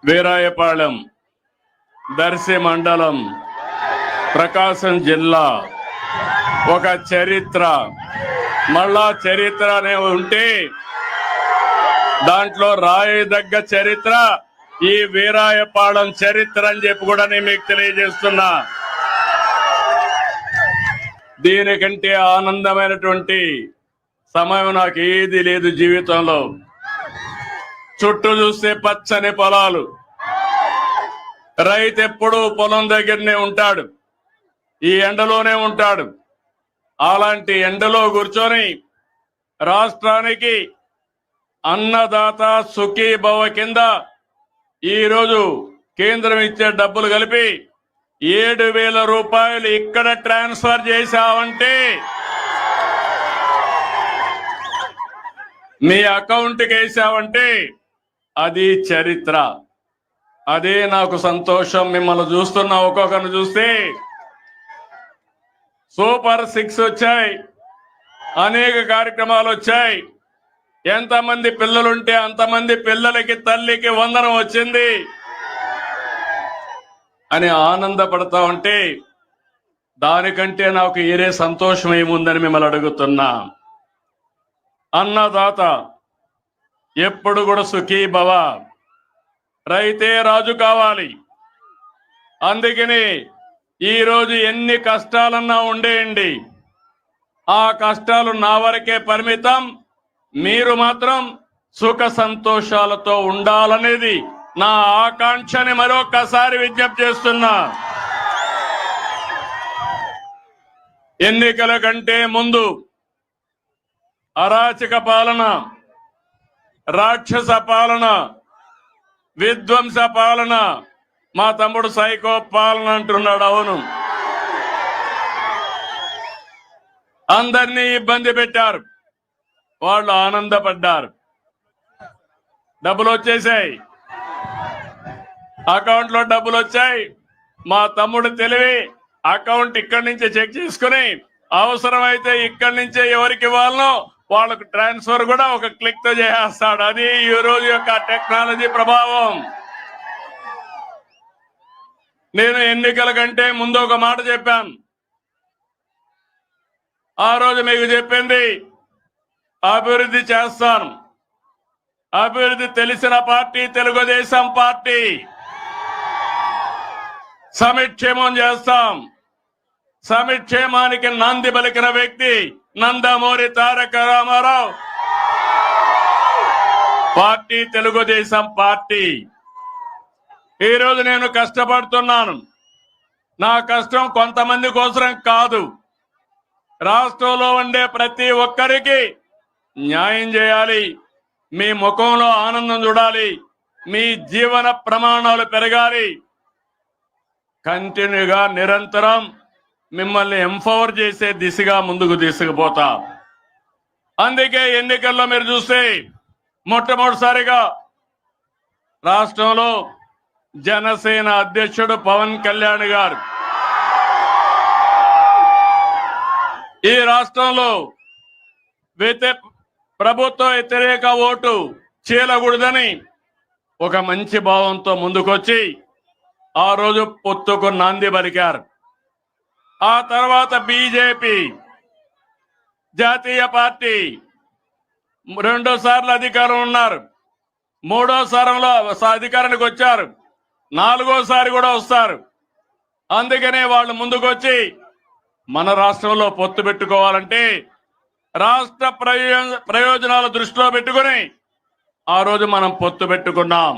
వీరాయపాళెం, దర్శి మండలం, ప్రకాశం జిల్లా ఒక చరిత్ర. మళ్ళా చరిత్ర అనే ఉంటే దాంట్లో రాయదగ్గ చరిత్ర ఈ వీరాయపాళెం చరిత్ర అని చెప్పి కూడా నేను మీకు తెలియజేస్తున్నా. దీనికంటే ఆనందమైనటువంటి సమయం నాకు ఏది లేదు జీవితంలో. చుట్టూ చూస్తే పచ్చని పొలాలు, రైతు ఎప్పుడూ పొలం దగ్గరనే ఉంటాడు, ఈ ఎండలోనే ఉంటాడు. అలాంటి ఎండలో కూర్చొని రాష్ట్రానికి అన్నదాత సుఖీభవ కింద ఈరోజు కేంద్రం ఇచ్చే డబ్బులు కలిపి 7,000 రూపాయలు ఇక్కడ ట్రాన్స్ఫర్ చేశావంటే మీ అకౌంట్కి వేసావంటే అది చరిత్ర. అదే నాకు సంతోషం. మిమ్మల్ని చూస్తున్నా, ఒక్కొక్కరిని చూస్తే సూపర్ 6 వచ్చాయి, అనేక కార్యక్రమాలు వచ్చాయి. ఎంతమంది పిల్లలుంటే అంతమంది పిల్లలకి తల్లికి వందనం వచ్చింది అని ఆనందపడతా ఉంటే దానికంటే నాకు ఏరే సంతోషం ఏముందని మిమ్మల్ని అడుగుతున్నా. అన్నదాత ఎప్పుడు కూడా సుఖీభవ, రైతే రాజు కావాలి. అందుకని ఈరోజు ఎన్ని కష్టాలన్నా ఉండేయండి, ఆ కష్టాలు నా వరకే పరిమితం. మీరు మాత్రం సుఖ సంతోషాలతో ఉండాలనేది నా ఆకాంక్షని మరొకసారి విజ్ఞప్తి చేస్తున్నా. ఎన్నికల కంటే ముందు అరాచక పాలన, రాక్షస పాలన, విధ్వంస పాలన, మా తమ్ముడు సైకో పాలన అంటున్నాడు. అవును, అందరినీ ఇబ్బంది పెట్టారు, వాళ్ళు ఆనందపడ్డారు. డబ్బులు వచ్చేసాయి, అకౌంట్ లో డబ్బులు వచ్చాయి. మా తమ్ముడు తెలివి అకౌంట్ ఇక్కడి నుంచే చెక్ చేసుకుని అవసరమైతే ఇక్కడి నుంచే ఎవరికి ఇవ్వాలనో వాళ్ళకు ట్రాన్స్ఫర్ కూడా ఒక క్లిక్ తో చేసేస్తాడు. అది ఈ రోజు యొక్క టెక్నాలజీ ప్రభావం. నేను ఎన్నికల కంటే ముందు ఒక మాట చెప్పాను. ఆ రోజు మీకు చెప్పింది అభివృద్ధి చేస్తాను. అభివృద్ధి తెలిసిన పార్టీ తెలుగుదేశం పార్టీ. సమిక్షేమం చేస్తాం. సమిక్షేమానికి నాంది పలికిన వ్యక్తి నందమూరి తారక రామారావు. Party Telugu Desam party. ఈరోజు నేను కష్టపడుతున్నాను. నా కష్టం కొంతమంది కోసం కాదు, రాష్ట్రంలో ఉండే ప్రతి ఒక్కరికి న్యాయం చేయాలి. మీ ముఖంలో ఆనందం చూడాలి, మీ జీవన ప్రమాణాలు పెరగాలి. కంటిన్యూగా నిరంతరం మిమ్మల్ని ఎంపవర్ చేసే దిశగా ముందుకు తీసుకుపోతా. అందుకే ఎన్నికల్లో మీరు చూస్తే మొట్టమొదటిసారిగా రాష్ట్రంలో జనసేన అధ్యక్షుడు పవన్ కళ్యాణ్ గారు ఈ రాష్ట్రంలో ప్రభుత్వ వ్యతిరేక ఓటు చీలకూడదని ఒక మంచి భావంతో ముందుకొచ్చి ఆ రోజు పొత్తుకు నాంది పలికారు. ఆ తర్వాత బీజేపీ జాతీయ పార్టీ 2 సార్లు అధికారం ఉన్నారు, 3వ సారంలో అధికారానికి వచ్చారు, 4వసారి కూడా వస్తారు. అందుకనే వాళ్ళు ముందుకొచ్చి మన రాష్ట్రంలో పొత్తు పెట్టుకోవాలంటే రాష్ట్ర ప్రయోజనాల దృష్టిలో పెట్టుకుని ఆ రోజు మనం పొత్తు పెట్టుకున్నాం.